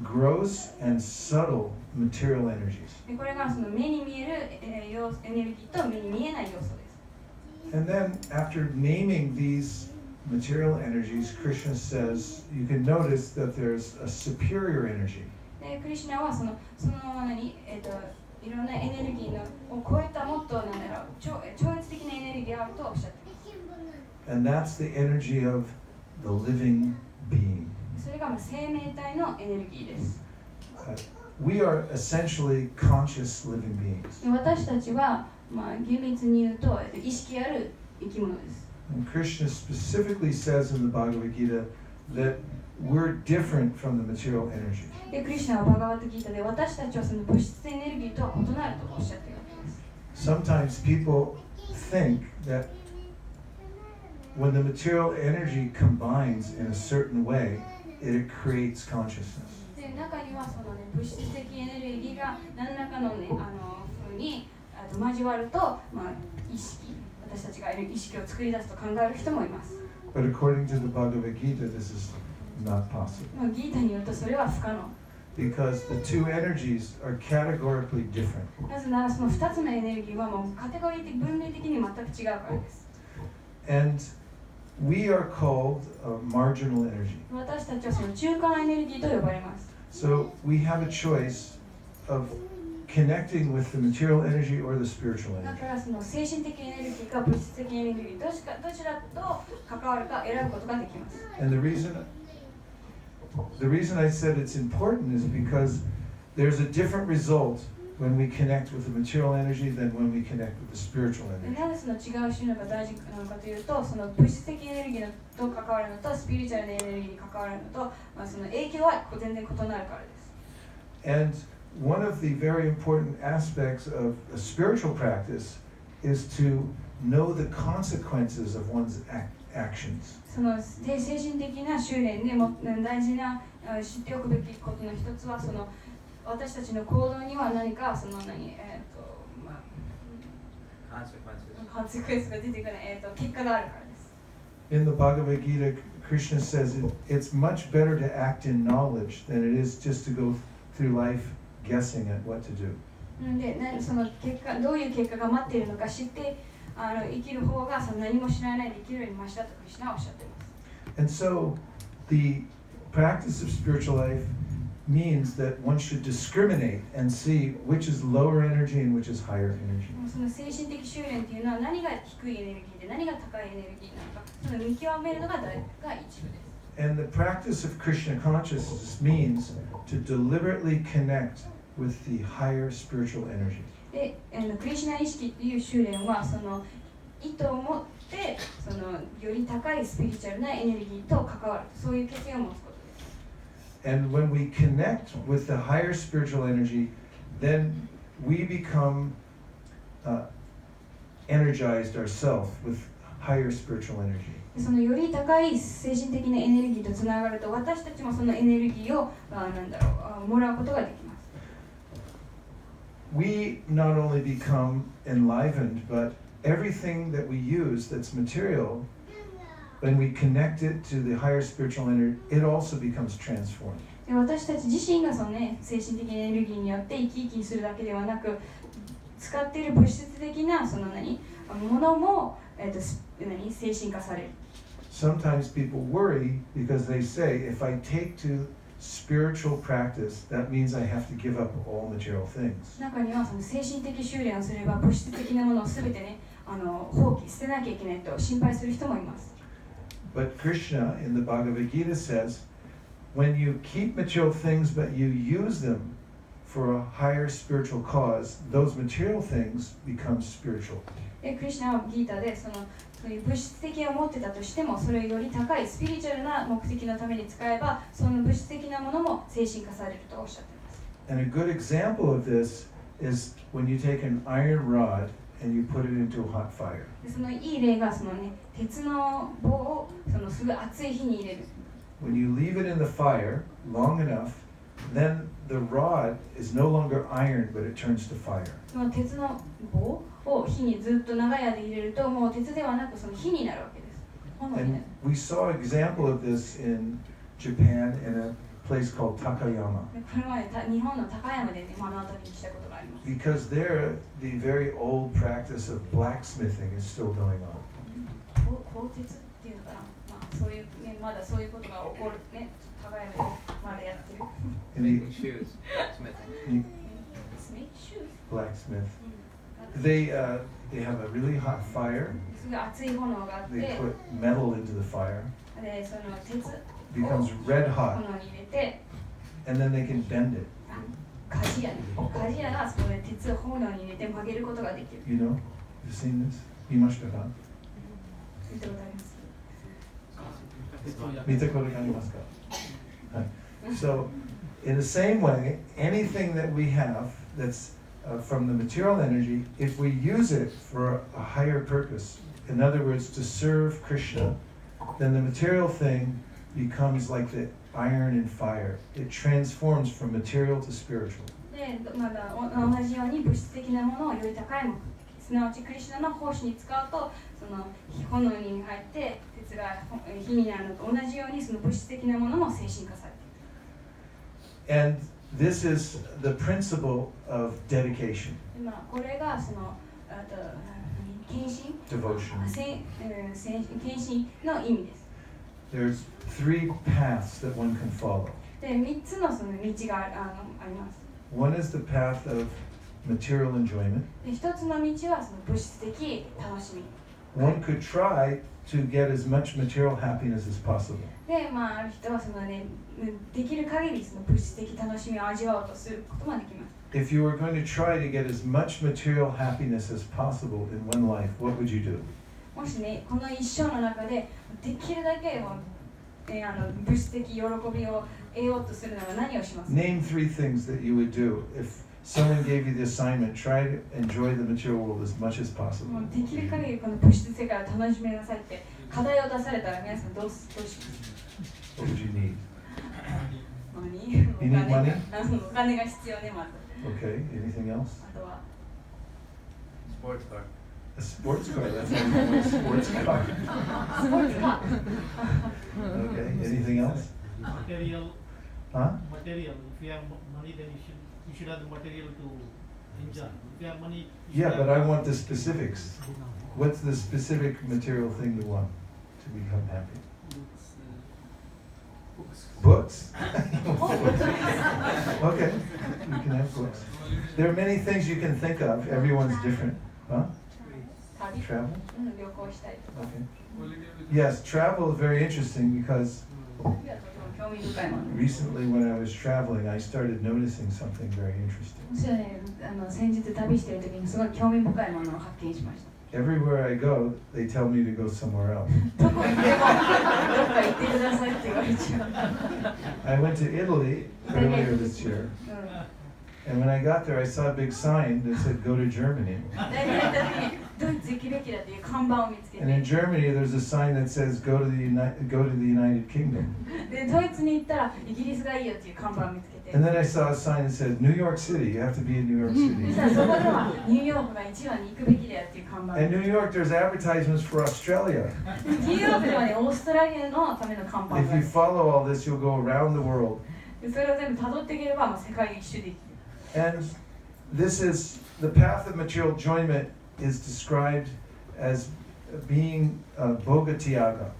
gross and subtle material energies. でこれがその目に見える、エネルギーと目に見えない要素です。And then after naming these material energies, Krishna says you can notice that there's a superior energy. でクリシュナはそのいろんなエネルギーのを超えたもっと超越的なエネルギーがあるとおっしゃっています。And that's the energy of the living being. それが生命体のエネルギーです。We are essentially conscious living beings. 私たちは、厳密に言うと意識ある生き物です。And Krishna specifically says in the Bhagavad Gita that we're different from the material energy. でクリシュナはバガバットギータで私たちはその物質エネルギーとは異なるとおっしゃっているわけです。Sometimes people think that when the material energy combines in a certain way, it creates consciousness. で中にはその、物質的エネルギーが何らかの風に交わると、意識、私たちがいる意識を作り出すと考える人もいます。But according to the Bhagavad Gita, this is not possible. ギータによるとそれは不可能。Because the two energies are categorically different. なぜならその2つのエネルギーはもうカテゴリー的分類的に全く違うからです。And we are called marginal energy. 私たちはその中間エネルギーと呼ばれます。So we have a choice of connecting with the material energy or the spiritual だ energy. からその精神的エネルギーか物質的エネルギーどちらと関わるか選ぶことができます。And the reason I said it's important is because there's a different result when we connect with the material energy than when we connect with the spiritual で energy. なぜその違う種類が大事なのかというと、その物質的エネルギーと関わるのとスピリチュアルなエネルギーに関わるのと、その影響は全然異なるからです。And one of the very important aspects of a spiritual practice is to know the consequences of one's actions. その精神的な修練でも大事な知っておくべきことの一つは、その私たちの行動には何かそのコンセクエンスが出てくる、結果があるからです。In the Bhagavad Gita, Krishna says it's much better to act in knowledge than it is just to go through life guessing at what to do. でその結果どういう結果が待っているのか知って生きる方がその何も知らないで生きるよりマシだとクリシュナはおっしゃっています。And so the practice of spiritual life means that one should discriminate and see which is lower energy and which is higher energy. その精神的修練というのは何が低いエネルギーで何が高いエネルギーなのか、その見極めるのが一部です。And the practice of Krishna consciousness means to deliberately connect with the higher spiritual energy. で、クリシュナ意識という修練はその意図を持ってそのより高いスピリチュアルなエネルギーと関わる、そういう決意を持つことです。And when we connect with the higher spiritual energy, then we become energized ourselves with higher spiritual energy. そのより高い精神的なエネルギーとつながると、私たちもそのエネルギーをもらうことができます。We not only become enlivened, but everything that we use that's material, when we connect it to the higher spiritual energy, it also becomes transformed. で私たち自身がその、精神的なエネルギーによって生き生きするだけではなく、使っている物質的なそのものも、精神化される。Sometimes people worry because they say, if I take to spiritual practice, that means I have to give up all material things. 中にはその精神的修練をすれば物質的なものをすべて放棄捨てなきゃいけないと心配する人もいます。But Krishna in the Bhagavad Gita says, when you keep material things but you use them for a higher spiritual cause, those material things become spiritual. でクリシュナはギータでそういう物質的を持ってたとしても、それより高いスピリチュアルな目的のために使えば、その物質的なものも精神化されるとおっしゃっています。And a good example of this is when you take an iron rod and you put it into a hot fire. でそのいい例が鉄の棒をすぐ熱い火に入れる。When you leave it in the fire long enough, then the rod is no longer iron, but it turns to fire. その鉄の棒を火にずっと長い間入れると、もう鉄ではなくその火になるわけです。炎になる。And we saw an example of this in Japan in a place called Takayama. でこれまで日本の高山で、ね、目の当たりにしたことがあります。 Because there, the very old practice of blacksmithing is still going on. 鋼鉄っていうのかな、まあ、そういう、ね、まだそういうことが起こるね、高山でまだやってる。Making shoes, smithing. Blacksmith. They have a really hot fire. すごい熱い炎があって、 They put metal into the fire. でその鉄を Becomes red 炎 hot, に入れて、 and then they can bend it. 鍛冶屋がそこで鉄を炎に入れて曲げることができる。 You know? You've seen this? 見ましたか？見たことあります。見たことありますか？はい。So, in the same way, anything that we have that's from the material energy, if we use it for a higher purpose, in other words, to serve Krishna, then the material thing becomes like the iron and fire. It transforms from material to spiritual. で、まだ同じように物質的なものをより高い目的、すなわちクリシュナの奉仕に使うと、その炎に入って鉄が火になるのと同じようにその物質的なものも精神化されている。 And this is the principle of dedication, でこれがその献身 devotion. 献身の意味です。 There's 3 paths that one can follow. で、3つのその道があります。 One is the path of material enjoyment. で、1つの道はその物質的楽しみ。 One could try to get as much material happiness as possible. で、ある人はそのね、できる限りその物質的楽しみを味わおうとすることもできます。 If you were going to try to get as much material happiness as possible in one life, what would you do? もしね、この一生の中でできるだけ物質的喜びを得ようとするなら何をしますか？ Name 3 things that you would do if someone gave you the assignment. Try to enjoy the material world as much as も possible. うできる限りこの物質世界を楽しめなさいって課題を出されたら皆さんどうします？ What would you need? お You need money? 金が必要ね、まず。 Okay, anything else? あとは Sports car. A sports car. That's what I want, a sports car. スポーツか。 Okay, anything else? Material, Huh? material. If you have money, then you should have the material to enjoy. If you have money, Yeah, but I want the specifics. What's the specific material thing you want to become happy? Books? Okay, you can have books. There are many things you can think of. Everyone's different. Huh? 旅、 Travel? 旅行したいとか。 Okay. Yes, travel is very interesting because 旅はとても興味深いもの。 recently when I was traveling, I started noticing something very interesting. 私はね、先日旅している時にすごい興味深いものを発見しました。 Everywhere I go, they tell me to go somewhere else. どこにでもどっか行ってくださいって言われちゃう。 I went to Italy earlier this year, and when I got there, I saw a big sign that said, "Go to Germany." 大体行った時にドイツ行くべきだという看板を見つけ And in て、 Germany, there's a sign that says, "Go to the United Kingdom." でドイツに行ったらイギリスがいいよっていう看板を見つけて、 And then I saw a sign that said, "New York City. You have to be in New York そ City." したらそこではニューヨークが一番に行くべきだよっていう看板。 And New York, there's advertisements for Australia. ニューヨークではね、オーストラリアのための看板が If あ you る。 follow all this, you'll go around the world. でそれを全部辿っていければもう世界一周できる。 And this is the path of material enjoyment is described as being bhogatyaga.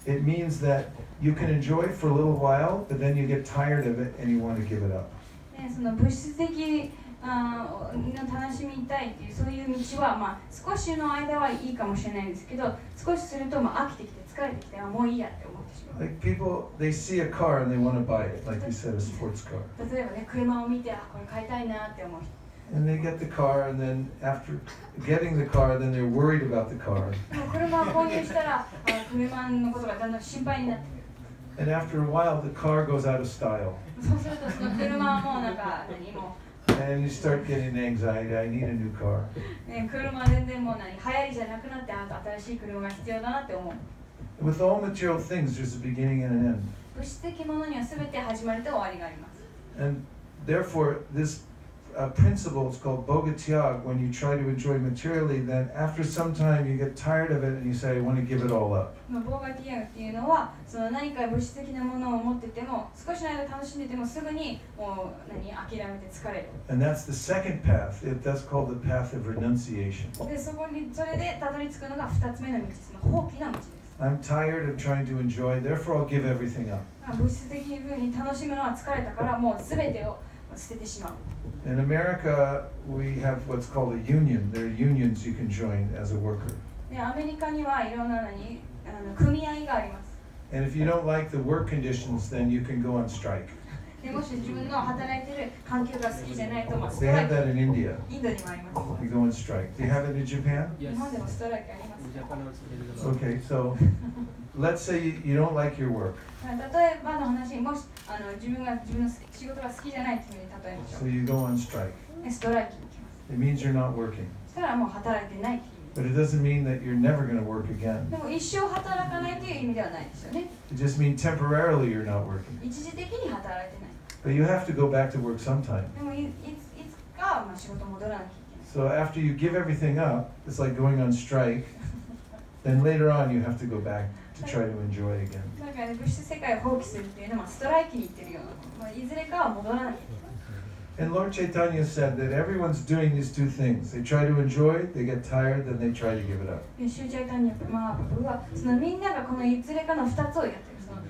It means that you can enjoy for a little while, but then you get tired of it and you want to give it up. でその物質的楽しみたいっていうそういう道は、少しの間はいいかもしれないんですけど、少しすると飽きてきて疲れてきてもういいやって思ってしまう。 Like people, they see a car and they want to buy it, like you said, a sports car. 例えばね、車を見てこれ買いたいなって思う人。 And they get the car, and then after getting the car, then they're worried about the car. でも車を購入したら車のことがだんだん心配になってくる。 And after a while, the car goes out of style. そうするとその車はもうも And you start getting anxiety. I need a new car. ね、車は全然もう流行りじゃなくなって新しい車が必要だなって思う。 With all material things, there's a beginning and an end. 物質的ものには全て始まりと終わりがあります。 And therefore, this a principle, it's called bogatyag. When you try to enjoy materially, then after some time you get tired of it and you say, I want to give it all up. ボーガティアっていうのはその何か物質的なものを持ってても少しの間楽しんでてもすぐにもう諦めて疲れる。 And that's the second path. That's called the path of renunciation. でそれでたどり着くのが2つ目の道、その放棄の道です。 I'm tired of trying to enjoy, therefore I'll give everything up. 物質的に楽しむのは疲れたからもう全てを捨ててしまう。 In America, we have what's called a union. There are unions you can join as a worker. でアメリカにはいろんな組合があります。 And if you don't like the work conditions, then you can go on strike. でもし自分の働いている環境が好きじゃないと、スト They ライ have キ。 that in India. インドにもあります。 You go on strike. Do you have it in Japan? 日本でもストライキあります。 Japan also there is a lot. Okay, so let's say you don't like your work. 例えばの話、もし自分の仕事が好きじゃないというふうに例えましょ So you go on strike. う。でストライキに行きます。 It means you're not working. そしたらもう働いてないっていう。 But it doesn't mean that you're never going to work again. でも一生働かないという意味ではないですよね。 It just means temporarily you're not working. 一時的に働いてない。 But you have to go back to work sometime. でもいつか仕事戻らなきゃいけない。 So after you give everything up, it's like going on strike. Then later on you have to go back to try to enjoy again. だから物質世界を放棄するっていうのはストライキに行ってるような、いずれかは戻らなきゃいけない。 And Lord Chaitanya said that everyone's doing these two things. They try to enjoy, they get tired, then they try to give it up. シューチャイタニアマーブはそのみんながこのいずれかの2つをやってる。その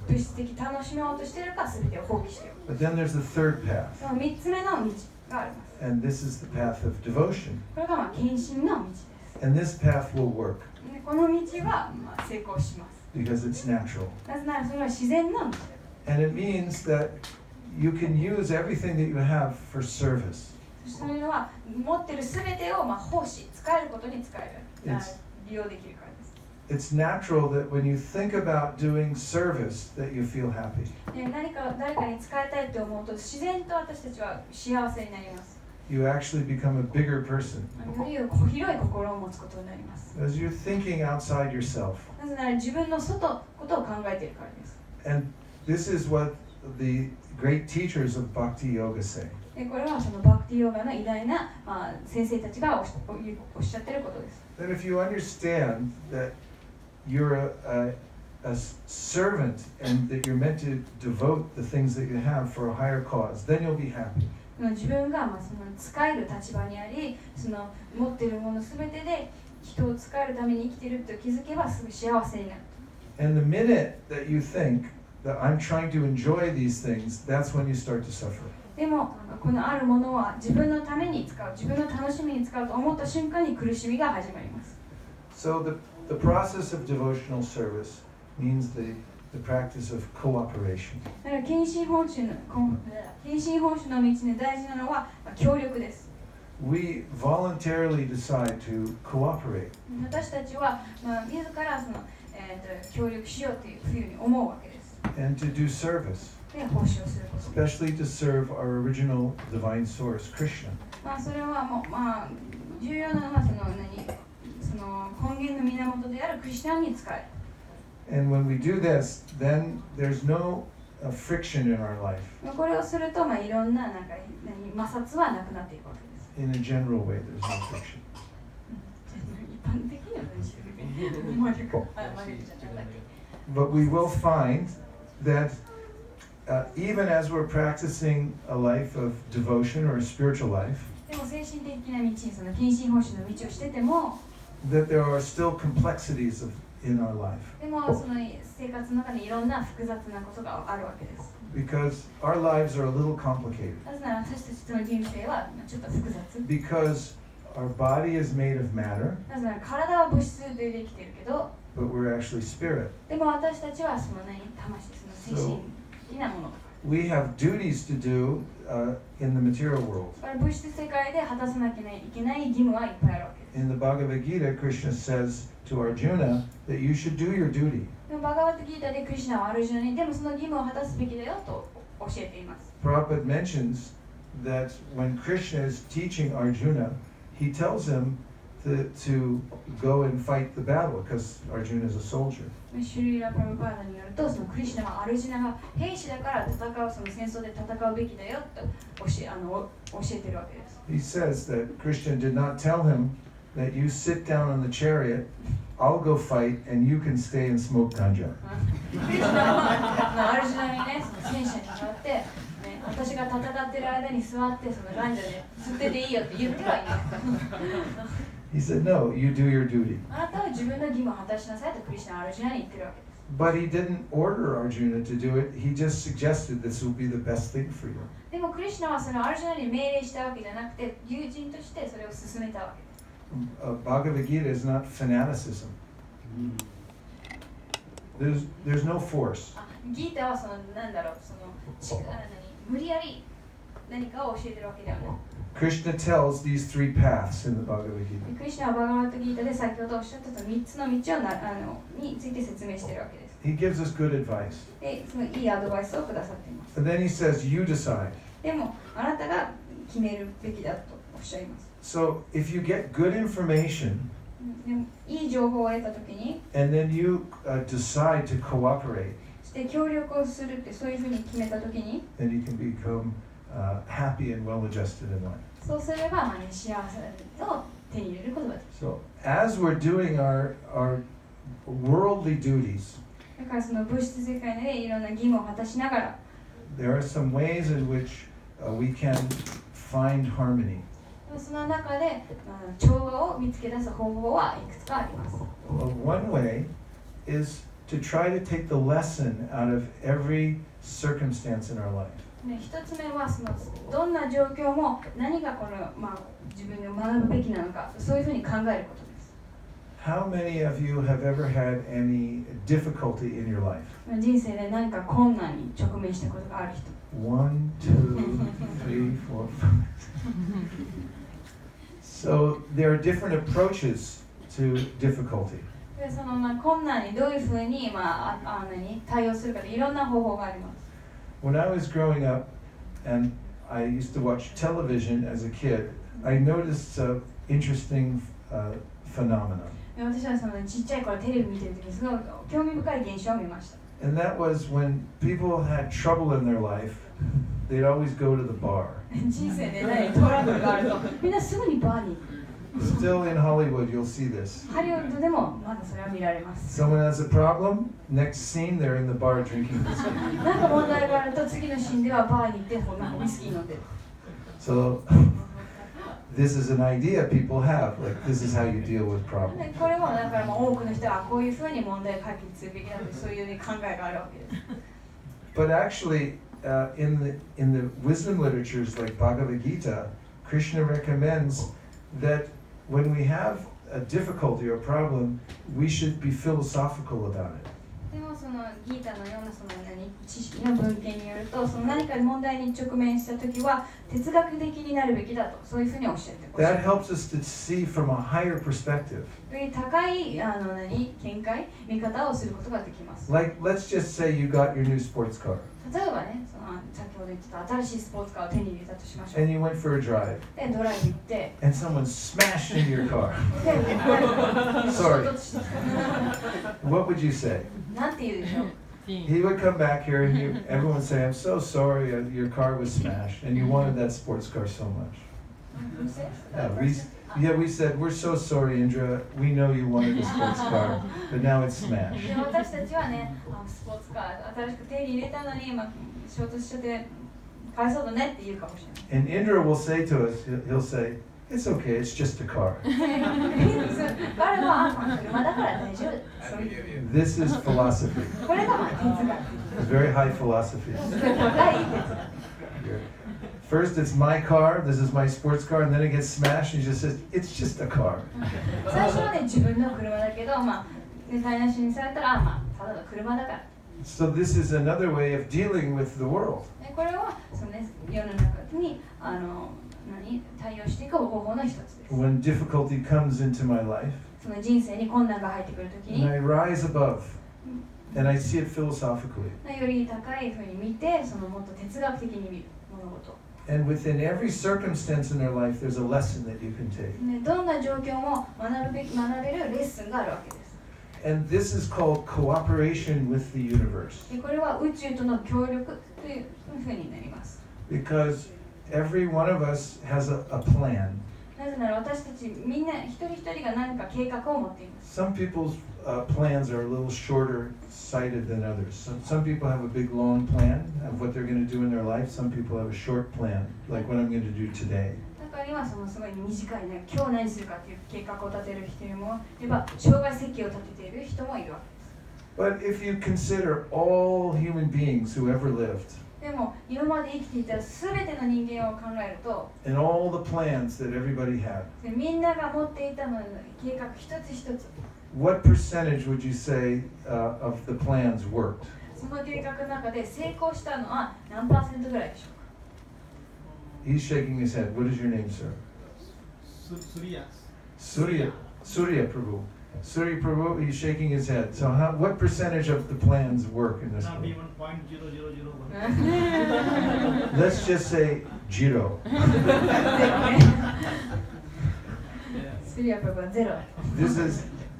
物質的楽しもうとしてるか全てを放棄してる。 But then there's the third path. その3つ目の道があります。 And this is the path of devotion. これが献身の道です。 And this path will work でこの道は成功します。 because it's natural. なぜならそれは自然な道です。 And it means that you can use everything that you have for service. それは持ってる全てを奉仕、使えることに使える。利用できるからです。 It's natural that when you think about doing service that you feel happy. 何か誰かに使いたいと思うと自然と私たちは幸せになります。 You actually become a bigger person より広い心を持つことになります。 as you're thinking outside yourself. なぜなら自分のことを考えているからです。 And this is what the great teachers of Bhakti Yoga say. でこれはそのバクティヨガの偉大な、先生たちがおっしゃっていることです。 That if you understand that you're a servant and that you're meant to devote the things that you have for a higher cause, then you'll be happy. 自分がその使える立場にあり、その持っているものすべてで人を使えるために生きていると気づけばすぐ幸せになる。 And the minute that you think that I'm trying to enjoy these things, that's when you start to suffer. でもこのあるものは自分のために使う、自分の楽しみに使うと思った瞬間に苦しみが始まります。 So the process of devotional service means the practice of cooperation. だから献身奉仕の道で大事なのは協力です。 We voluntarily decide to cooperate. 私たちは、自らその、協力しようというふうに思うわけです。 And to do service, で、奉仕をすること。 especially to serve our original divine source, Krishna. それはもう、重要なのはその根源の源であるクリスチャンに使える。 And when we do this, then there's no friction in our life これをすると、いろんな摩擦はなくなっていくわけです。 in a general way. There's no friction. 一般的には何してる？But we will find that even as we're practicing a life of devotion or a spiritual life, でも精神的な道、その献身奉仕の道をしてても、 that there are still complexities in our life. でもその生活の中にいろんな複雑なことがあるわけです。 Because our lives are a little complicated. なぜなら私たちの人生はちょっと複雑。 Because our body is made of matter, なぜなら体は物質でできてるけど、 but we're actually spirit. でも私たちはその魂、その精神的なもの。 We have duties to do in the material world. 物質世界で果たさなきゃいけない義務はいっぱいあるわけです。 In the Bhagavad Gita, Krishna says to Arjuna that you should do your duty. でもバガバットギータでクリシュナはアルジュナにでもその義務を果たすべきだよと教えています。 Prabhupada mentions that when Krishna is teaching Arjuna, he tells him to go and fight the battle because Arjuna is a soldier. シュリーラ・プラブパーダによると、そのクリシュナはアルジュナが兵士だから戦う、その戦争で戦うべきだよと教えてるわけです。He says that Krishna did not tell him that you sit down on the chariot, I'll go fight, and you can stay and smoke ganja. クリシュナはアルジュナにね、その戦車に乗って、ね、私が戦ってる間に座ってそのガンジャで吸ってていいよって言ってはいない。He said, no, you do your duty. あなたは自分の義務を果たしなさいとクリシュナはアルジュナに言ってるわけです。But he didn't order Arjuna to do it. He just suggested this will be the best thing for you. でもクリシュナはそのアルジュナに命令したわけじゃなくて、友人としてそれを進めたわけです。Bhagavad Gita is not fanaticism. There's no force. ギータはそのなんだろう、その無理やり何かを教えてるわけではない。Krishna tells these three paths in the Bhagavad Gita. クリシュナはバガバットギータで先ほどおっしゃった3つの道について説明しているわけです。He gives us good advice. で、そのいいアドバイスをくださっています。 And then he says, you decide. でも、あなたが決めるべきだとおっしゃいます。So if you get good information, でもいい情報を得たときに、and then you decide to cooperate, そして協力をするってそういうふうに決めたときに、then you can become happy and well-adjusted in life. そうすれば、幸せを手に入れることができる。 So as we're doing our worldly duties, だからその物質世界でいろんな義務を果たしながら、there are some ways in which we can find harmony. その中で、調和を見つけ出す方法はいくつかあります。One way is to try to take the lesson out of every circumstance in our life. 一つ目はそのどんな状況も何が自分が学ぶべきなのか、そういうふうに考えることです。How many of you have ever had any difficulty in your life? 人生で何か困難に直面したことがある人。1, 2, 3, 4, 5. So there are different approaches to difficulty. でその困難にどういうふうに対応するかでいろんな方法があります。When I was growing up and I used to watch television as a kid, I noticed an interesting phenomenon. 私はそのちっちゃい頃テレビ見てる時にすごい興味深い現象を見ました。And that was when people had trouble in their life, they'd always go to the bar. 人生で何トラブルがあるとみんなすぐにバーに行く。Still in Hollywood, you'll see this. ハリウッドでもまだそれは見られます。Someone has a problem, next scene they're in the bar drinking whiskey. なんか問題があると次のシーンではバーに行ってなんかウイスキー飲んでる。So this is an idea people have, like this is how you deal with problems. これもだから多くの人はこういうふうに問題を解決するべきだとそういう考えがあるわけです。But actually, in the wisdom literatures like Bhagavad Gita, Krishna recommends that when we have a difficulty or a problem, we should be philosophical about it. でもそのギータのようなその知識の文献によると、その何か問題に直面したときは哲学的になるべきだと、そういうふうにおっしゃってます。That helps us to see from a higher perspective. 高い見解、見方をすることができます。Like, let's just say you got your new sports car. 例えばね、その先ほど言ってた新しいスポーツカーを手に入れたとしましょう。 And you went for a drive. で、ドライブ行って、 And someone smashed into your car. で、 Sorry. 衝突した。 What would you say? なんて言うでしょう。 He would come back here and everyone would say, I'm so sorry, your car was smashed. And you wanted that sports car so much. We said, we're so sorry, Indra. We know you wanted a sports car, but now it's smashed. で私たちはね、スポーツカー新しく手に入れたのに、衝突しちゃってかわいそうだねって言うかもしれない。And Indra will say to us, he'll say, it's okay, it's just a car. 彼は車だから大丈夫。 This is philosophy. これが哲学。 It's very high philosophy. 高い哲学。 First, it's my car. This is my sports car, and then it gets smashed. And he just says, "It's just a car." 最初はね、自分の車だけど、台無しにされたら、ただの車だから。 So this is another way of dealing with the world. これはその、ね、世の中に対応していく方法の一つです。 When difficulty comes into my life, その人生に困難が入ってくるときに、 and I rise above, and I see it philosophically. より高いふうに見て、そのもっと哲学的に見る物事。And within every circumstance in their life, there's a lesson that you can take. ね、どんな状況も学べるレッスンがあるわけです。And this is called cooperation with the universe. でこれは宇宙との協力というふうになります。Because every one of us has a plan. なぜなら私たちみんな一人一人が何か計画を持っています。Some people's plans are a little shorter sighted than others. Some people have a big long plan of what they're going to do in their life. Some people have a short plan, like what I'm going to do today. 中にはそのすごい短いね、今日何するかという計画を立てる人もいれば、生涯設計を立てている人もいるわけです。But if you consider all human beings who ever lived, でも今まで生きていたすべての人間を考えると、and all the plans that everybody had, みんなが持っていたの計画一つ一つ、what percentage would you say of the plans worked? その計画の中で成功したのは何パーセントぐらいでしょうか。 He's shaking his head. What is your name, sir? Surya. Surya Prabhu. Surya Prabhu, he's shaking his head. So what percentage of the plans work in this Not world? even 0.0001. Let's just say zero. スリアプはゼロ。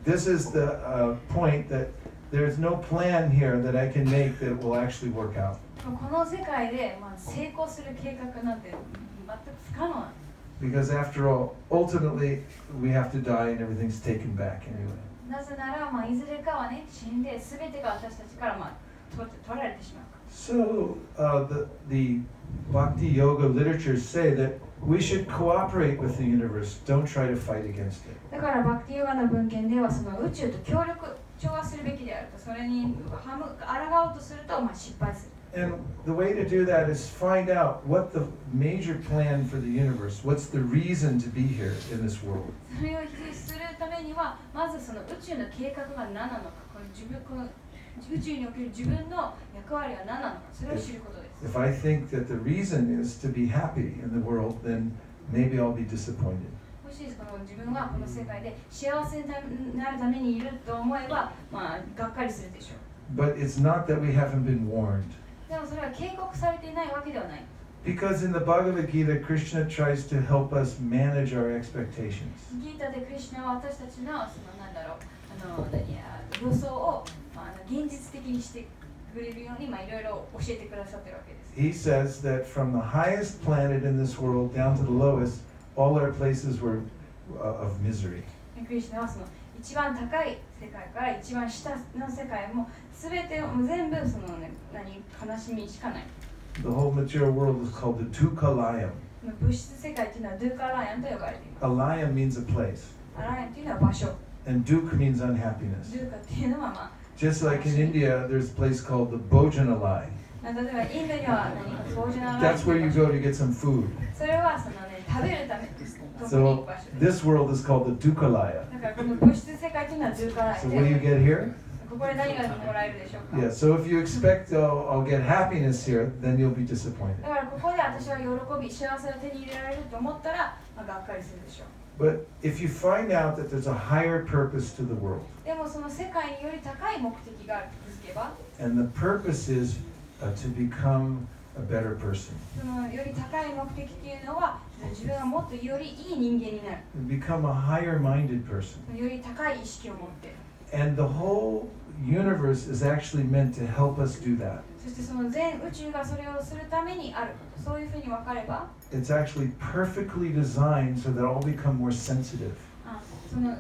This is the point that there's no plan here that I can make that will actually work out. この世界で、成功する計画なんて全く不可能なんです。 Because after all, ultimately, we have to die and everything's taken back anyway. なぜなら、いずれかはね、死んで全てが私たちから、取られてしまうから。So the Bhakti Yoga literatures say that we should cooperate with the universe. Don't try to fight against it. だからバクティヨガの文献ではその宇宙と協力調和するべきであると、それに抗おうとすると失敗する。And the way to do that is find out what the major plan for the universe, what's the reason to be here in this world. それをするためには、まずその宇宙の計画が何なのか、この宇宙における自分の役割は何なのか、それを知ることです。If I think that the reason is to be happy in the world, then maybe I'll be disappointed. もし自分がこの世界で幸せになるためにいると思えば、がっかりするでしょう。 But it's not that we haven't been warned. でもそれは警告されていないわけではない。 Because in the Bhagavad Gita, Krishna tries to help us manage our expectations. ギータでクリシュナは私たちの予想を現実的にしてくれるようにいろいろ教えてくださっているわけです。 He says that from the highest planet in this world down to the lowest, all our places were of misery. クリシュナはその一番高い世界から一番下の世界も全て全部悲しみしかない。 The whole material world is called the Dukkha-layam. 物質世界というのはドゥーカーライアンと呼ばれています。 Alayam means a place, アライアンというのは場所。 and Dukh means unhappiness. ドゥーカっていうのはJust like in India, there's a place called the Bhojanalaya. 例えばインドにはボージナライ That's where you go to get some food. それは食べるためです。特に So 場所です。 this world is called the Dukkha-laya. だからこの物質世界というのはドゥーカーライアン So what do you get here? ここで何がもらえるでしょうか。 Yeah, so if you expect, I'll get happiness here, then you'll be disappointed. だからここで私は喜び、幸せを手に入れられると思ったら、がっかりするでしょう。 But if you find out that there's a higher purpose to the world, でもその世界により高い目的があると気づけば、 and the purpose is to become a better person, そのより高い目的というのは、自分がもっとよりいい人間になる。 become a higher-minded person. より高い意識を持って。 And the whole universe is actually meant to help us do that. そしてその全宇宙がそれをするためにあること、そういうふうに分かれば、 It's actually perfectly designed so that all become more sensitive. その宇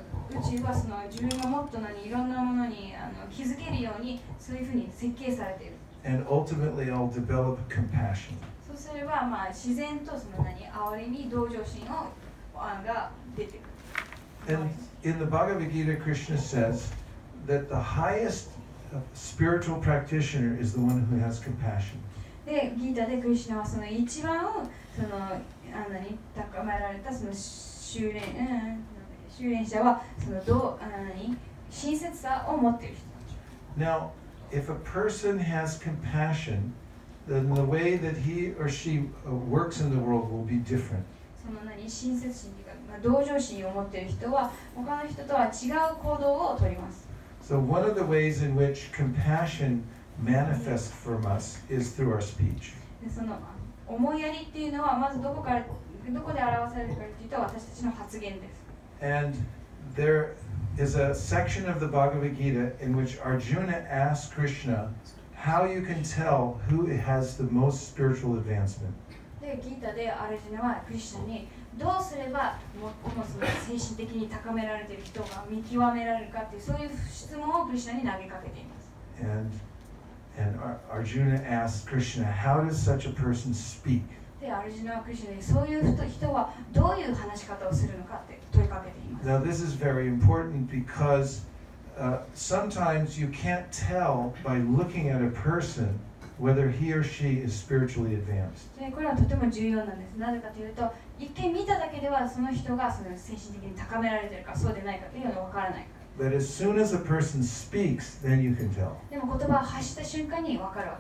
宙はその自分がもっといろんなものに気づけるように、そういうふうに設計されている。 And ultimately, I'll develop compassion. そうすれば、自然とその哀れみ、同情心が出てくる。 And in the Bhagavad Gita, Krishna says that the highest spiritual practitioner is the one who has compassion. で、ギータでクリシュナはその一番高められたその修練者はその親切さを持っている人。 Now, if a person has compassion, then the way that he or she works in the world will be different. その親切心というか、同情心を持っている人は他の人とは違う行動をとります。 So one of the ways in which compassion manifests from us is through our speech. でその思いやりっていうのはまずどこで表されるかというと私たちの発言です。And there is a section of the Bhagavad Gita in which Arjuna asks Krishna how you can tell who has the most spiritual advancement. で、ギータでアルジュナはクリシュナにどうすれば最もその精神的に高められている人が見極められるかっていうそういう質問をクリシュナに投げかけています。And Arjuna asks Krishna, how does such a person speak? で、アルジュナはクリシュナにそういう人はどういう話し方をするのかって問いかけています。Now this is very important because sometimes you can't tell by looking at a person whether he or she is spiritually advanced. で、これはとても重要なんです。なぜかというと、一見見ただけではその人がその精神的に高められているかそうでないかというのがわからない。But as soon as a person speaks, then you can tell. でも言葉を発した瞬間にわかるわ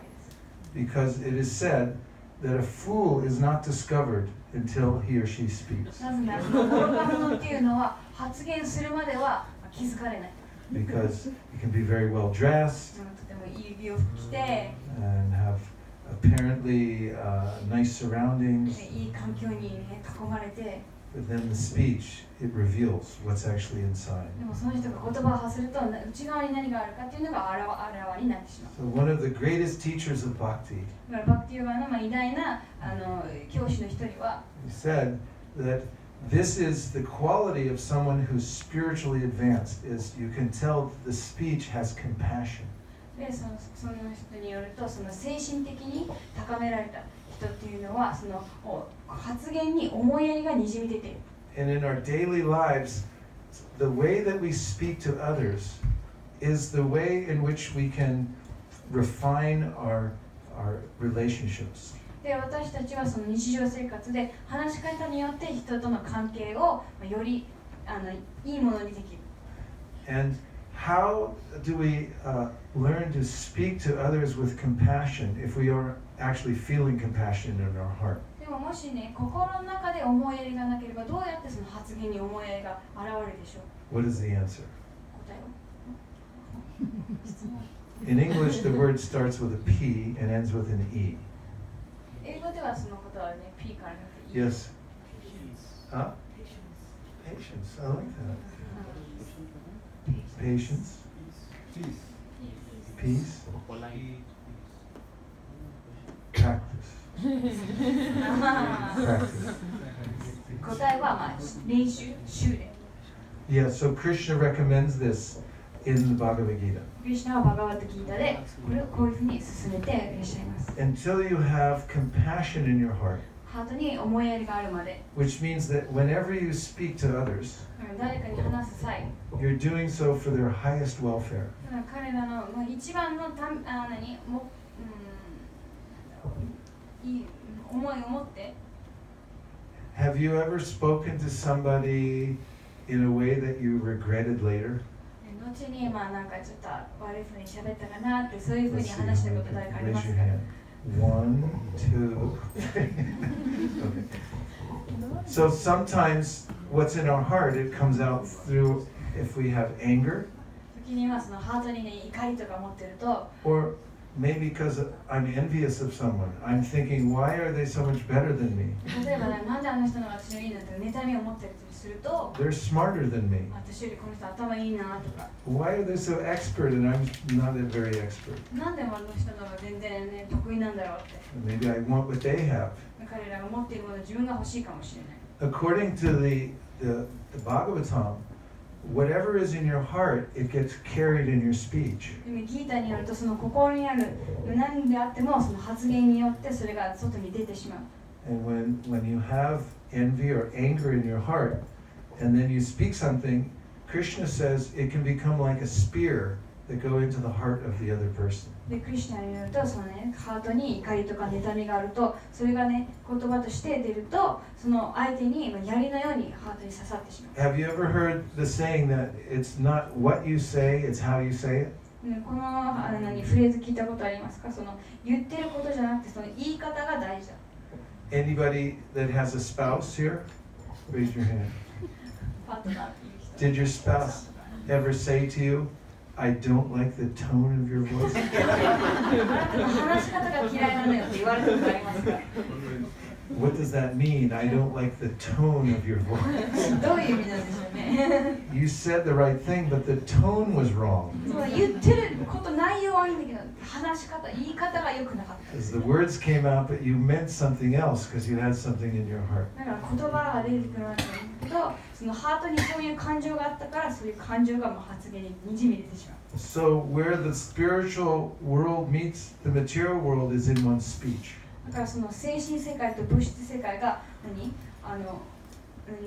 けです。Because it is said that a fool is not discovered until he or she speaks. なぜなら、愚か者っていうのは発言するまでは気づかれない。Because you can be very well dressed とてもいい洋服着て、and have apparently nice surroundings, いい環境に、ね、囲まれて、 but then the speech, it reveals what's actually inside. でもその人が言葉を発すると内側に何があるかっていうのがあらわになってしまう。So one of the greatest teachers of bhakti, だからバクティヨガの偉大な教師の一人は、he said that this is the quality of someone who's spiritually advanced, is you can tell the speech has compassion. でその人によると、その精神的に高められた人っていうのはその発言に思いやりがにじみ出ている。And in our daily lives, the way that we speak to others is the way in which we can refine our relationships. で、私たちはその日常生活で話し方によって人との関係をよりいいものにできる。And how do we learn to speak to others with compassion if we are actually feeling compassion in our heart? でももしね、心の中で思いやりがなければ、どうやってその発言に思いやりが現れるでしょう。 What is the answer? 答えは質問。 In English, the word starts with a P and ends with an E. 英語ではそのことはね、P からなくて Yes. Huh? Patience. I like that. Patience. Peace. Practice. Practice. 答えはまあ練習、修練。 Yeah, so Krishna recommends this in the Bhagavad Gita. クリシュナはバガバットギータでこれをこういうふうに進めていらっしゃいます。 Until you have compassion in your heart, ハートに思いやりがあるまで、 which means that whenever you speak to others, 誰かに話す際、 you're doing so for their highest welfare. 彼らの一番のいい思いを持って、 Have you ever spoken to somebody in a way that you regretted later? 後になんかちょっと悪いふうに喋ったかなってそういうふうに Let's see, 話したこと誰かありま raise す your か？ hand. 1, 2, 3. Okay. So sometimes what's in our heart, it comes out through if we have anger, 時にはそのハートにね怒りとか持ってると、 or maybe because I'm envious of someone. I'm thinking, why are they so much better than me? 例えばなんであの人の私よりいいなんて妬みを持ってるとすると、 They're smarter than me. 私よりこの人頭いいなとか、 Why are they so expert and I'm not very expert? なんであの人の方が全然ね得意なんだろうって、 Maybe I want what they have. 彼らが持っているものを自分が欲しいかもしれない。 According to the Bhagavatam, whatever is in your heart, it gets carried in your speech. でもギータによるとその心にある何であってもその発言によってそれが外に出てしまう。 And when you have envy or anger in your heart, and then you speak something, Krishna says it can become like a spear that go into the heart of the other person. で、クリシュナによるとそのねハートに怒りとか妬みがあると、それがね言葉として出ると、その相手に槍のようにハートに刺さってしまう。 Have you ever heard the saying that it's not what you say, it's how you say it? このフレーズ聞いたことありますか？その言ってることじゃなくてその言い方が大事だ。 Anybody that has a spouse here? Raise your hand. パートナーっていう人。 Did your spouse ever say to you, I don't like the tone of your voice? 話し方が嫌いなのよって言われたことありますますか。What does that mean? I don't like the tone of your voice. どういう意味なんでしょうね。You said the right thing, but the tone was wrong. そう言ってること内容はいいんだけど、話し方、言い方が良くなかった。As the words came out, but you meant something else because you had something in your heart. だから言葉が出てくるわけだけど、そのハートにそういう感情があったから、そういう感情がもう発言ににじみ出てしまう。So where the spiritual world meets the material world is in one's speech. だからその精神世界と物質世界が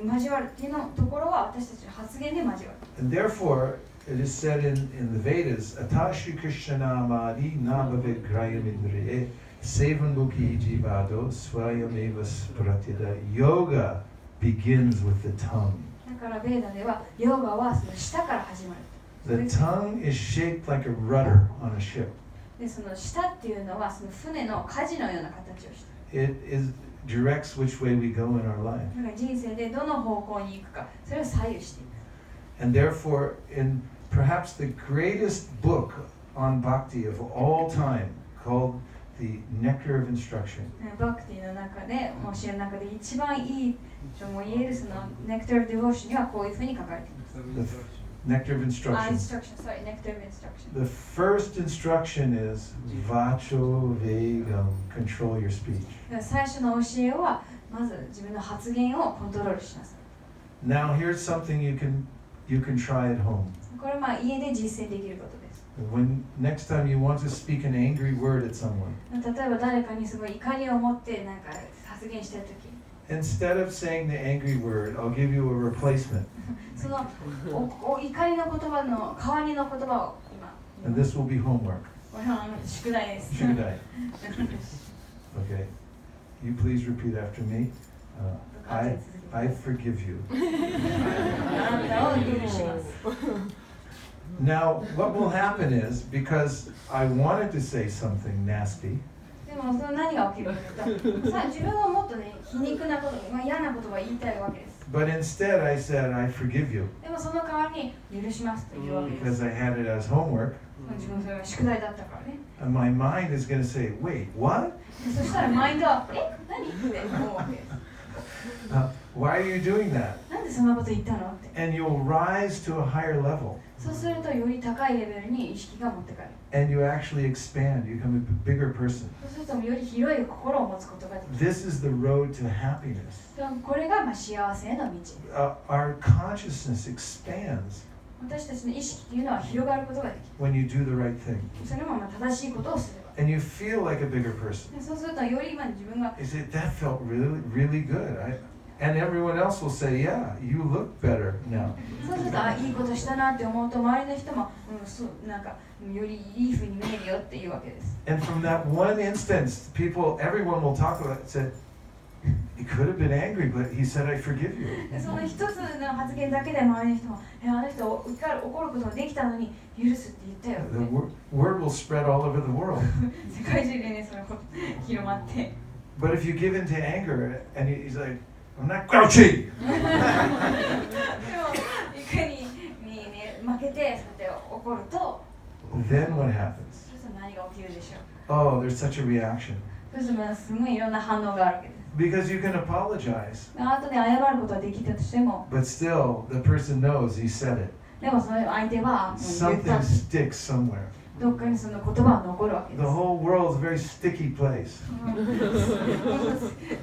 交わるっていうのところは私たちの発言で交わる。And therefore, it is said in the Vedas, Atashi Krishnamadi Nabhavet Grayamindriye Sevanmukhi Jivado Swayameva Spratida. Yoga begins with the tongue. だからベーダではヨガはその舌から始まる。The tongue is shaped like a rudder on a ship. でその舌っていうのはその船の舵のような形をして It directs which way we go in our life. だから人生でどの方向に行くかそれを左右していく。 And therefore, in perhaps the greatest book on bhakti of all time, called the Nectar of Instruction, バクティの中で教えの中で一番いいとも言えるその Nectar of Devotion にはこういうふうに書かれています。 Nectar of Instruction. Nectar of Instruction. The first instruction is Vacho Vegam, control your speech. 最初の教えはまず自分の発言をコントロールしなさい。 Now here's something you can try at home. これは家で実践できることです。 When next time you want to speak an angry word at someone, 例えば誰かにすごい怒りを持ってなんか発言したいとき instead of saying the angry word, I'll give you a replacement. その怒りの言葉の代わりの言葉を今 And this will be homework. これは宿題です。Shukadai. Okay. You please repeat after me. I forgive you. あなたを許します。 Now, what will happen is, because I wanted to say something nasty, でもその何が起きるかというと、さあ自分はもっとね皮肉なこと、嫌なことが言いたいわけです。 but instead I said, I forgive you, でもその代わりに許しますというわけです。 because I had it as homework. 自分それは宿題だったからね。 And my mind is going to say, wait, what? そしたらマインドは何って思うわけです。 Why are you doing that? なんでそんなこと言ったのって。 And you'll rise to a higher level. そうするとより高いレベルに意識が持ってかれる。 And you actually expand. You become a bigger person. そうするとより広い心を持つことができる。 This is the road to happiness. これが幸せへの道。 Our consciousness expands 私たちの意識っていうのは広がることができる。 when you do the right thing. それも正しいことをすれば。 And you feel like a bigger person. そうするとより今自分が Is it that felt really good? And everyone else will say, yeah, you look better now. そうするといいことしたなって思うと周りの人も、そうなんかよりいい風に見えるよっていうわけです。 And from that one instance, everyone will talk about it. Said, he could have been angry, but he said, I forgive you. その一つの発言だけで周りの人も、あの人怒ることができたのに許すって言ったよ、 The ね。 word will spread all over the world. 世界中でね、そのこと広まって。 But if you give in to anger, and he's like, I'm not grouchy. でも、いかにね、負けて、そうやって怒ると、 Then what happens? そうすると何が起きるでしょう。 Oh, there's such a reaction. そうするとすごいいろんな反応があるわけです。 Because you can apologize, 後で謝ることはできたとしても、 but still, the person knows he said it. でもその相手はもう言った Something sticks somewhere. どっかにその言葉は残るわけで The す。 whole world's a very sticky place.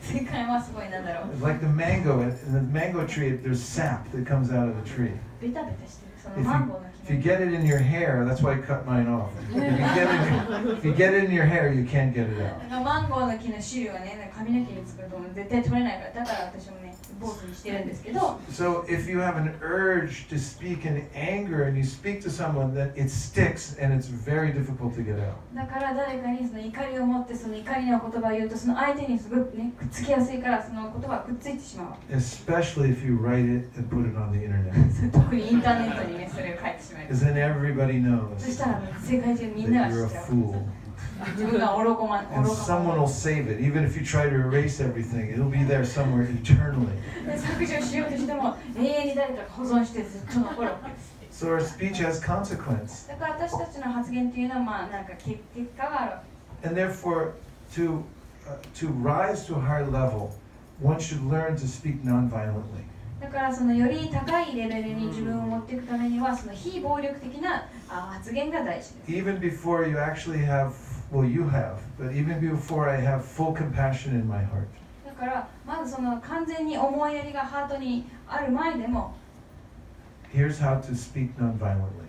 世界はすごいなんだろう。 It's like the mango. In the mango tree, there's sap that comes out of the tree. ベタベタしてる。そのマンゴーの If you 木の get it in your hair, that's why I cut mine off. If you get it in your hair, you can't get it out. マンゴーの木の汁がね、髪の毛につくと絶対取れないから、だから私もね、坊主にしてるんですけど、 So if you have an urge to speak in anger and you speak to someone, then it sticks and it's very difficult to get out. だから誰かにその怒りを持ってその怒りの言葉を言うと、その相手にすごくね、くっつきやすいから、その言葉がくっついてしまう。 Especially if you write it and put it on the internet. 特にインターネットにね、それを書いてしまう。 Because then everybody knows そしたら世界中みんな that が知 you're っ a ちゃう。 fool. 自分が愚か And someone will save it. Even if you try to erase everything, it'll be there somewhere eternally. 削除しようとしても永遠に誰かが保存してずっと残るわけです。 So our speech has consequence. だから私たちの発言っていうのはまあなんか結果があるわけです。 And therefore, to to rise to a higher level, one should learn to speak non-violently. だからそのより高いレベルに自分を持っていくためにはその非暴力的な発言が大事です。Even before you actually have, well, you have, but even before I have full compassion in my heart. だからまずその完全に思いやりがハートにある前でも、Here's how to speak non-violently.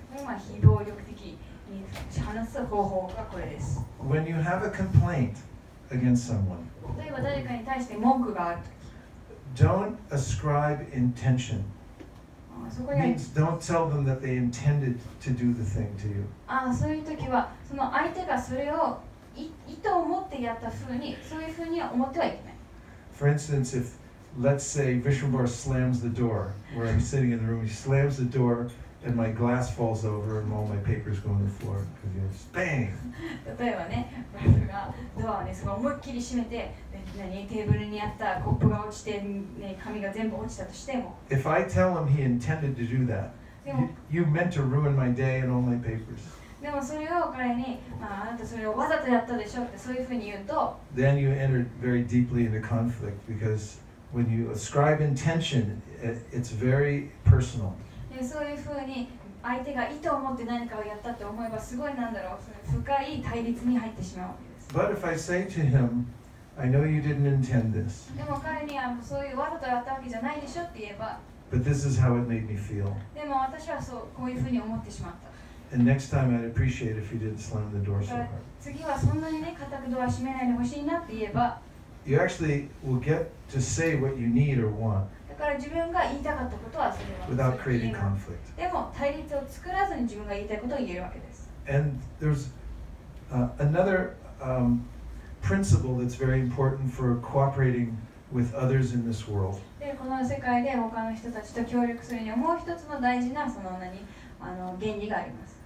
非暴力的に話す方法がこれです。When you have a complaint against someone, 例えば誰かに対して文句があるとき、don't ascribe intention. そこに Means don't tell them that they intended to do the thing to you. そういう時はその相手がそれを意図を持ってやったふうにそういうふうには思ってはいけない。For instance, if let's say Vishnubar slams the door where I'm sitting in the room, he slams the door and my glass falls over and all my papers go on the floor because you know, bang. 例えばね、僕がドアをねすごい思いっきり閉めて、テーブルにあったコップが落ちて、ね、紙が全部落ちたとしても。If I tell him he intended to do that, you meant to ruin my day and all my papers. でもそれを彼に、あなたそれをわざとやったでしょってそういうふうに言うと、then you enter very deeply into conflict because when you ascribe intention, it's very personal. そういうふうに相手が意図を持って何かをやったって思えばすごいなんだろう、それ深い対立に入ってしまうわけです。But if I say to him, I know you didn't intend this, でも彼にはそういうわざとやったわけじゃないでしょって言えば、 but this is how it made me feel. でも私はこういうふうに思ってしまった。And next time I'd appreciate if you didn't slam the door so hard. 次はそんなにね、固くドア閉めないでほしいなって言えば、 You actually will get to say what you need or want だから自分が言いたかったことはそれは without creating conflict. でも対立を作らずに自分が言いたいことを言えるわけです。 And there's another principle that's very important for cooperating with others in this world. で、この世界で他の人たちと協力するにはもう一つの大事なその原理があります。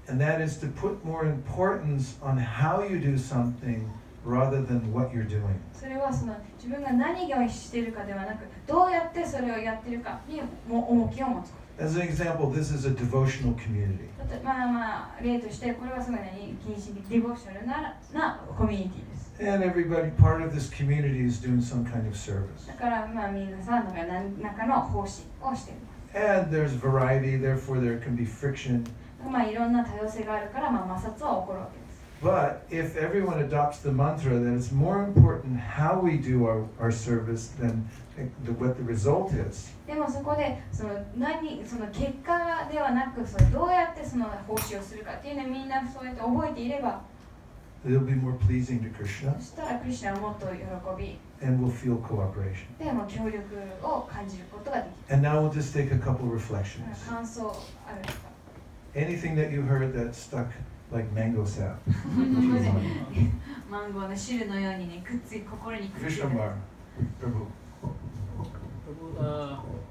And that is to put more importance on how you do something rather than what you're doing. それはその自分が何をしているかではなく、どうやってそれをやっているかに重きを持つこと。 As an example, this is a devotional community. 例としてこれはすごい近親的ディボーショナルなコミュニティです。 And everybody, part of this community is doing some kind of service. だから皆さんが何らかの奉仕をしています。 And there's variety, therefore there can be friction. いろんな多様性があるから摩擦は起こるわけです。 But if everyone adopts the mantra that it's more important how we do our service than what the result is. でもそこでその結果ではなく、どうやってその奉仕をするかっていうのをみんなそうやって覚えていれば、 It'll be more pleasing to Krishna そしたらクリシュナはもっと喜び、 and we'll feel cooperation. でも協力を感じることができる。 And now we'll just take a couple reflections. 感想あるんですか？ Anything that you heard that stuck like mango sap. マンゴーの汁のようにね、心にくっついて Vishnubar, Prabhu.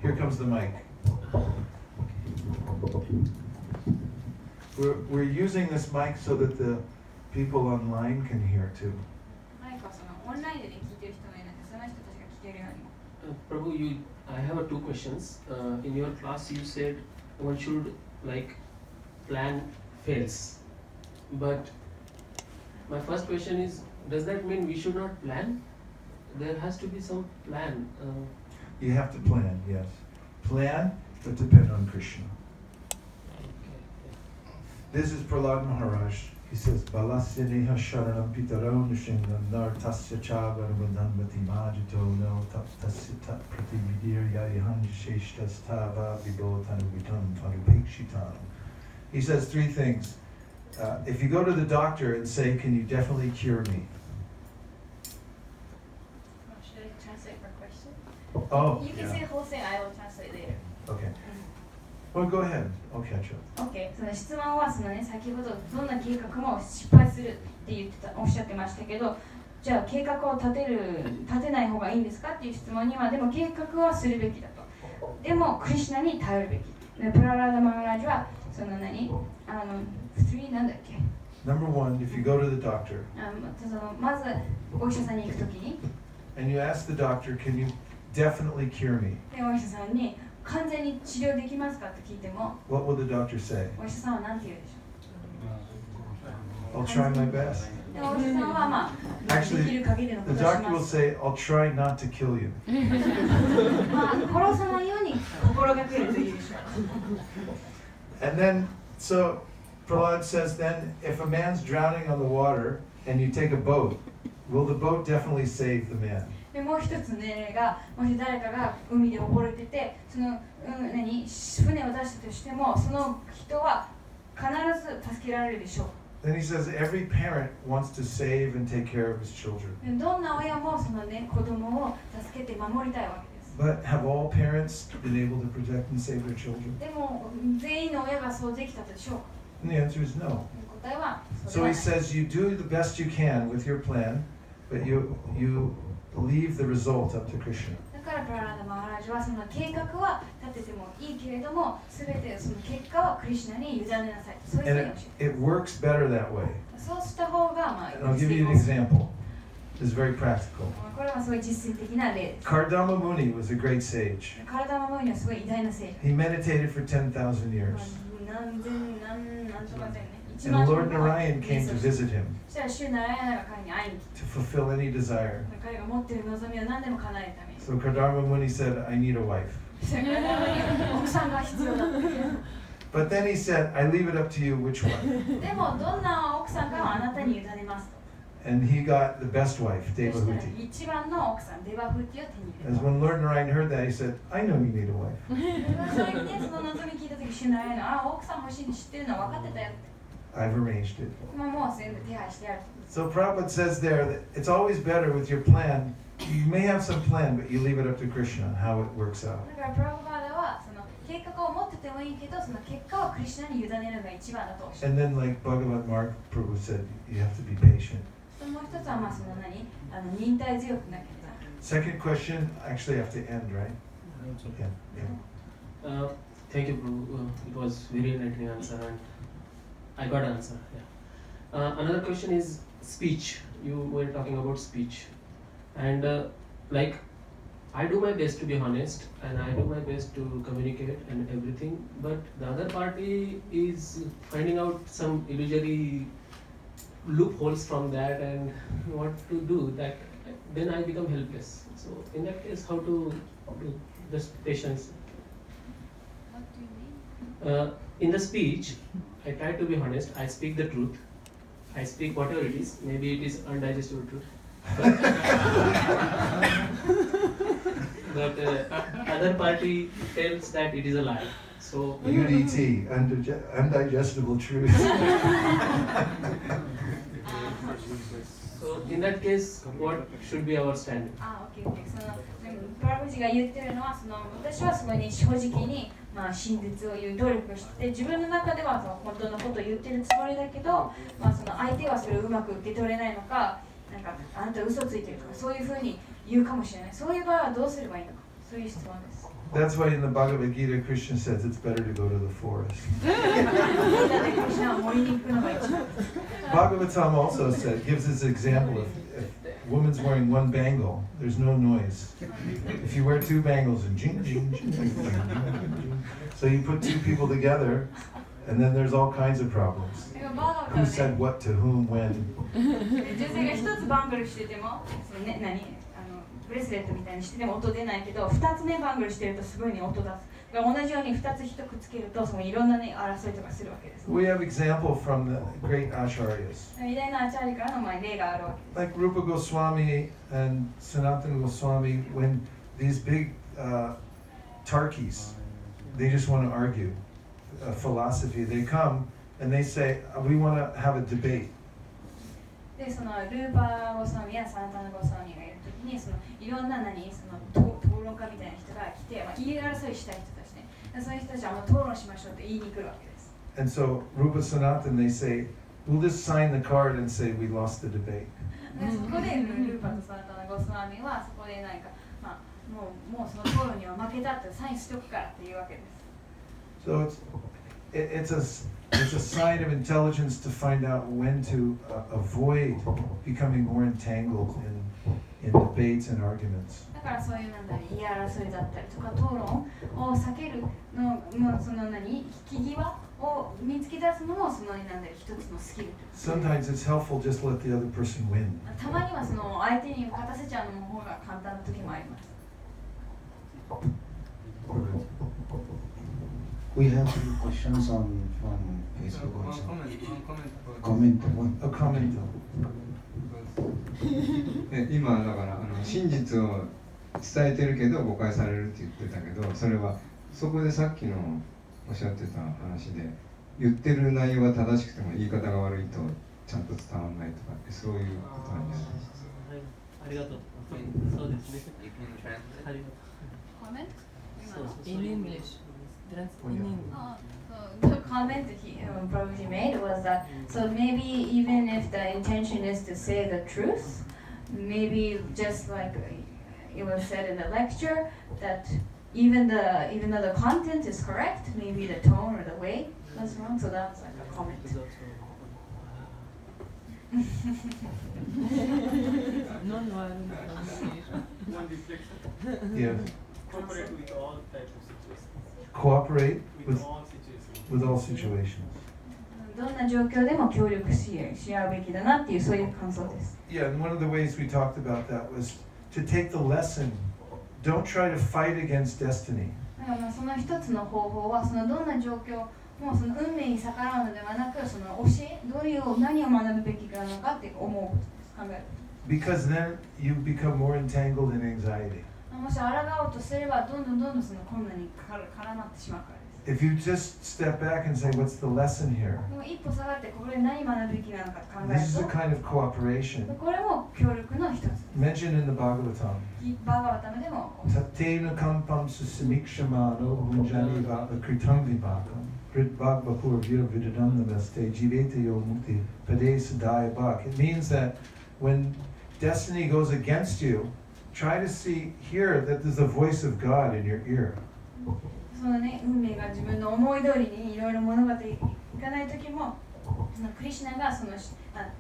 Here comes the mic. We're using this mic so that the people online can hear too. 何かオンラインでね、聞いてる人がいるので、その人たちが聞けるようにも。 Prabhu, I have two questions. In your class, you said one should plan fails. But my first question is, does that mean we should not plan? There has to be some plan. You have to plan, yes. Plan, but depend on Krishna. This is Prahlad Maharaj. He says, Balasya neha sharanam pitaro nushinam nar tasya chavaramudam batimajito no tasya tat pratividir yayahan sheshtas tava vibhotanuvitam tanupekshitam. He says three things. If you go to the doctor and say, can you definitely cure me? Should I translate for question? Oh, You can yeah. say the whole thing, I will translate later. Okay. Well, go ahead. I'll catch up. OK、その質問は先ほどどんな計画も失敗するっておっしゃってましたけど、じゃあ計画を立てない方がいいんですかっていう質問には、でも計画はするべきだと。でもクリシュナに頼るべき。でプララダマハラジは次なんだっけ？ Number one, if you go to the doctor まずお医者さんに行くときに、 and you ask the doctor, can you definitely cure me? でお医者さんに完全に治療できますかって聞いても、 What will the doctor say? お医者さんは何て言うでしょう？ I'll try my best. でお医者さんはまあでき Actually, る限りのこ the とをし doctor ま will す。 say, I'll try not to kill you. まあ殺さないように心がけるといいでしょう。 And then, so Prahlad says, then if a man's drowning on the water and you take a boat, will the boat definitely save the man? でもう一つの例が、もし誰かが海で溺れてて、その、船を出したとしても、その人は必ず助けられるでしょう。 Then he says, every parent wants to save and take care of his children. でどんな親もそのね、子供を助けて守りたいわけです。 But have all parents been able to protect and save their children? でも、全員の親がそうできたでしょうか。 And the answer is no. 答えはそ So うで he はない。 says, you do the best you can with your plan, but you leave the result up to Krishna. だからプララダ・マハラジはその計画は立ててもいいけれども、すべてその結果はクリシュナに委ねなさい。そういうふう And に教 it works better that way. えて、そうした方がまあ、 And I'll give you an example. It's very practical. これはすごい実践的な例です。 Kardama Muni was a great sage. 体の前にはすごい偉大な聖者。 He meditated for 10,000 years. 何千何とかでね。 And the Lord Narayan came to visit him そしたら主ナラヤナが彼に会いに来 to fulfill any desire. て、彼が持っている望みを何でも叶えるために。 So Kardama Muni said, I need a wife. そしたら彼に奥さんが必要だって。 But then he said, I leave it up to you which one. でもどんな奥さんかはあなたに委ねますと。 And he got the best wife, そしたら Devahuti. 一番の奥さん、デバフーティを手に入れ As た。 when Lord Narayan heard that, he said, I know you need a wife. そう言ってその望み聞いた時、主ナラヤナ、あ、奥さん欲しいの知ってるのは分かってたよって。 I've arranged it. もう全部手配してある。 So Prabhupada says there that it's always better with your plan. You may have some plan, but you leave it up to Krishna how it works out. だからプラブパーダはその計画を持っててもいいけど、その結果はクリシュナに委ねるのが一番だとおっしゃる。 And then, like Bhagavat Mark Prabhu said, you have to be patient. もう一つはまあその忍耐強くなきゃいけない。 Second question, actually I have to end, right? Yeah. yeah. Thank you, Prabhu. It was very enlightening answer, and I got an answer. Yeah. Another question is speech. You were talking about speech, and like I do my best to be honest, and I do my best to communicate and everything. But the other party is finding out some illusory loopholes from that and what to do. That then I become helpless. So in that case, how to do just patience? What do you mean? In the speech, I try to be honest. I speak the truth. I speak whatever it is. Maybe it is undigestible truth. But other party tells that it is a lie. So UDT, undigestible truth. So in that case, what should be our stand? あ、オッケーオッケー。そのプラブジが言ってるのは私はそこに正直にまあ真実を言う努力をして自分の中ではその本当のことを言ってるつもりだけど、まあその相手はそれをうまく受け取れないのか、なんかあなた嘘ついてるとかそういうふうに言うかもしれない。そういう場合はどうすればいいのか。そういう質問です。 That's why in the Bhagavad Gita, Krishna says it's better to go to the forest. ギータでクリシュナは森に行くのが一番。 Bhagavatam also said, gives this example if a woman's wearing one bangle, there's no noise. If you wear two bangles and jing, jing, jing, jing, jing, jing, so you put two people together, and then there's all kinds of problems. だからバーガ Who ー said what to whom when? 女性が一つバングルしてても、そのね、ブレスレットみたいにしてても音出ないけど、二つねバングルしてるとすごいね音出す。だから同じように二つ一くっつけると、そのいろんなね争いとかするわけです。 We have example from the great acharyas. 偉大なアチャーリからの例があるわけです。 Like Rupa Goswami and Sanatana Goswami, when these big Tarkis, they just want to argue philosophy, they come and they say, we want to have a debate. で、そのルーパーゴスワミやサナタナゴスワミがいるときに、そのいろんなその討論家みたいな人が来て、まあ、言い争いしたい人たちね。そういう人たちはもう討論しましょうって言いに来るわけです。 And so Rupa Sanatan, they say, we'll just sign the card and say we lost the debate. でそこでルーパーとサナタナゴスワミはそこでなんか、まあ、もうその討論には負けたってサインしておくからっていうわけです。 So it's a sign of intelligence to find out when to avoid becoming more entangled in debates and arguments. だからそういう言い争いだったりとか討論を避けるのその引き際を見つけ出すのもそのなんだろう一つのスキル。Sometimes it's helpful just to let the other person win. たまにはその相手に勝たせちゃうの方が簡単な時もあります。We have few questions from Facebook One also. comment about Comment. A comment. 今だから真実を伝えてるけど誤解されるって言ってたけど、それはそこでさっきのおっしゃってた話で言ってる内容が正しくても言い方が悪いとちゃんと伝わらないとかってそういうことなんじゃないですか。ありがとう。そうですね。 You can translate. ありがとう。 Comment? In English. In English. So the comment he probably made was that so maybe even if the intention is to say the truth, maybe just like it was said in the lecture that even though the content is correct, maybe the tone or the way was wrong. So that's like a comment. Non-violent communication. One reflection. Yes. Cooperate with all types of situations. Cooperate With with, all situations. with all situations. どんな状況でも協力し合うべきだなっていうそういう感想です。Yeah, and one of the ways we talked about that was to take the lesson. Don't try to fight against destiny. だからまあその一つの方法はそのどんな状況もその運命に逆らうのではなくその教え何を学ぶべきかなのかって思うことです。考える。Because then you become more entangled in anxiety. もし抗おうとすればどんどんその困難に絡まってしまうからです。If you just step back and say, what's the lesson here? でも一歩下がってこれ何学ぶべきなのか考え This is a る kind of cooperation とこれも協力の一つです。 mentioned in the Bhagavatam. バーガバタムでも Tatena kampam susamikshmano hunjani vata kritam vibhakam Ritbhagvapur virvidadam namaste jivete yo mukti pade sadaya bhak. It means that when destiny goes against you, try to hear that there's the voice of God in your ear. そのね、運命が自分の思い通りにいろいろ物事いかないときも、そのクリシュナが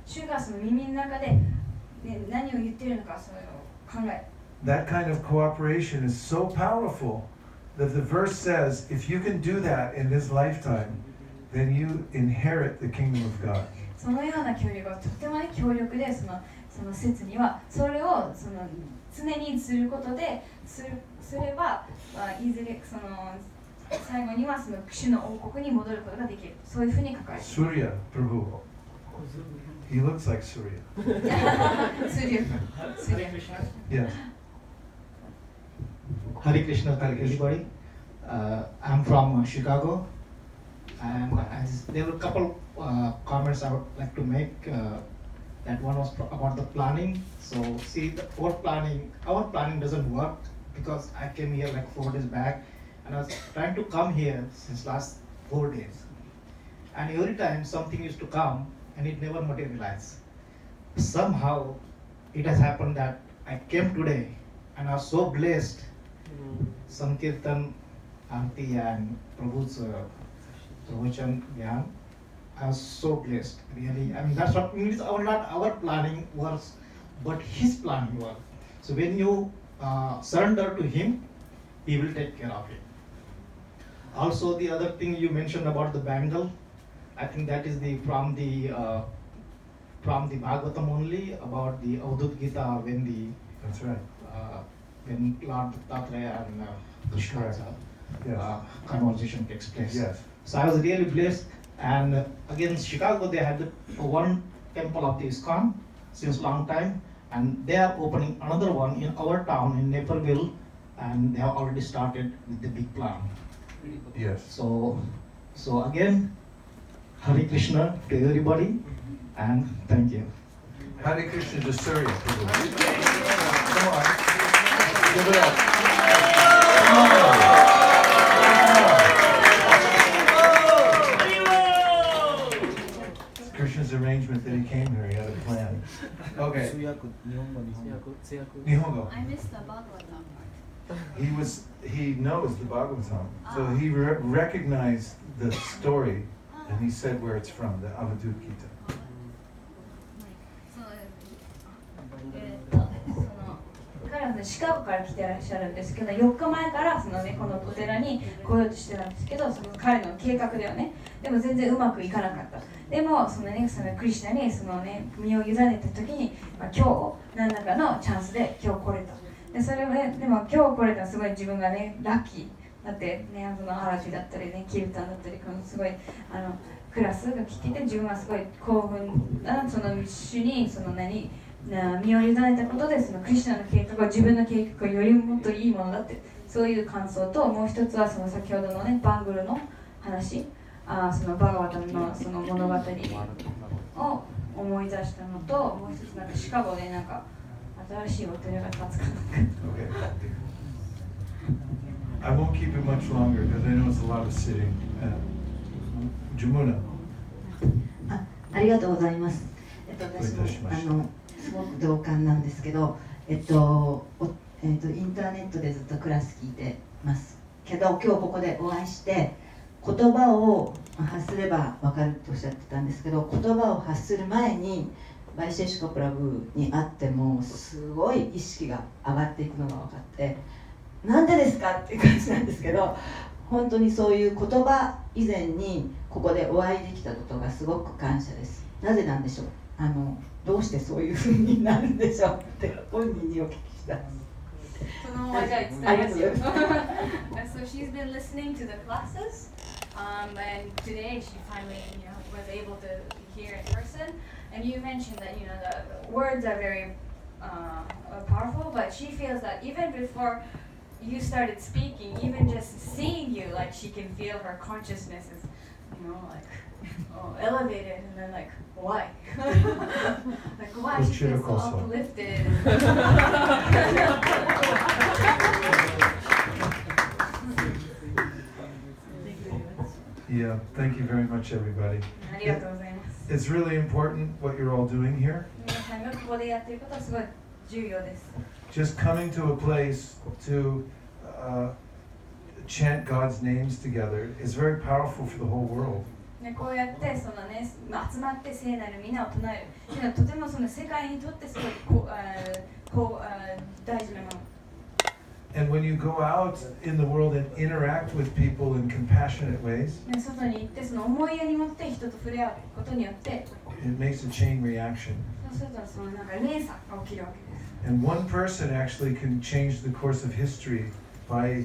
主がその耳の中で、ね、何を言っているのかそれを考える。That kind of cooperation is so powerful that the verse says, if you can do that in this lifetime, then you inherit the kingdom of God. そのような協力はとても、ね、強力でその説にはそれを常にすることですれば、いずれ最後にはその主の王国に戻ることができる。そういうふうに書かれている。Surya Prabhu. He looks like Surya. Surya. Yes. Hare Krishna to everybody. I'm from Chicago, and there were a couple comments I would like to make. That one was about the planning. So see, our planning doesn't work because I came here like 4 days back, and I was trying to come here since last 4 days. And every time something used to come, and it never materialized. Somehow, it has happened that I came today, and I was so blessed. Sankirtan, Aarti, and Prabhu's Pravachan, Dhyan. I was so blessed, really. I mean, that's what means not our planning works, but his planning works. So when you surrender to him, he will take care of it. Also, the other thing you mentioned about the bangle, I think that is from the Bhagavatam only, about the Avadut Gita when That's right. When Lord Dattatreya and Krishna's Yes. Conversation takes place. Yes. So I was really blessed. And again, Chicago, they had one temple of the ISKCON since long time, and they are opening another one in our town in Naperville, and they have already started with the big plan. Yes. So again, Hare Krishna to everybody, and thank you. Hare Krishna to Surya Prabhu. Come on. Give it up. Come on. Krishna's arrangement that he came here, he had a plan. Okay. Nihongo. I missed the Bhagavatam part. He knows the Bhagavatam, so he recognized the story, and he said where it's from, the Avadut Gita. 彼はでシカゴから来てらっしゃるんですけど、4日前からその、ね、このお寺に来ようとしてたんですけど、その彼の計画ではね、でも全然うまくいかなかった。でもその、ね、そのクリスチャンにその、ね、身を委ねた時に、今日何らかのチャンスで今日来れた。でそれはね、でも今日来れたらすごい自分がねラッキーだってね、そのハラキだったりね、キルタンだったり、このすごいクラスが来てて、自分はすごい興奮なその主にその身を委ねたことで、そのクリスチャンの計画は自分の計画がよりもっといいものだって、そういう感想と、もう一つはその先ほどのねバングルの話、そのバガワタのその物語を思い出したのと、もう一つなんかシカゴでなんか新しいお寺が建つかなんか。Okay. I won't keep it much longer because I know it's a lot of sitting. Jamuna. ありがとうございます。私もすごく同感なんですけど、インターネットでずっとクラス聞いてますけど、今日ここでお会いして言葉を発すれば分かるとおっしゃってたんですけど、言葉を発する前にバイシェシカプラブに会ってもすごい意識が上がっていくのが分かって、なんでですかっていう感じなんですけど、本当にそういう言葉以前にここでお会いできたことがすごく感謝です。なぜなんでしょう、どうしてそういうふうになるんでしょうって本人にお聞きしたい。そのままじゃあ伝えますよ。So she's been listening to the classes, and today she finally, was able to hear in person. And you mentioned that the words are very powerful, but she feels that even before you started speaking, even just seeing you, like she can feel her consciousness is, elevated, and then like why? Like why she feels so uplifted. Yeah, thank you very much, everybody. ありがとうございます。It's really important what you're all doing here. 皆さんがここでやっていることはすごい重要です。Just coming to a place to chant God's names together is very powerful for the whole world. こうやってその、ね、集まって聖なる皆を唱えるというのはとてもその世界にとってすごい大事なもの。And when you go out in the world and interact with people in compassionate ways, 外に行ってその思いやり持って人と触れ合うことによって、it makes a chain reaction. そうするとそのなんか連鎖が起きるわけです。And one person actually can change the course of history by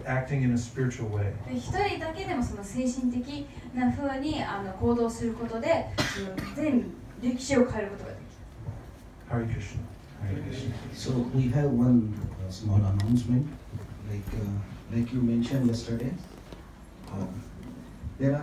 acting in a spiritual way. 一人だけでもその精神的な風に行動することで、全歴史を変えることができる。Hare Krishna. So we have one small announcement, like you mentioned yesterday.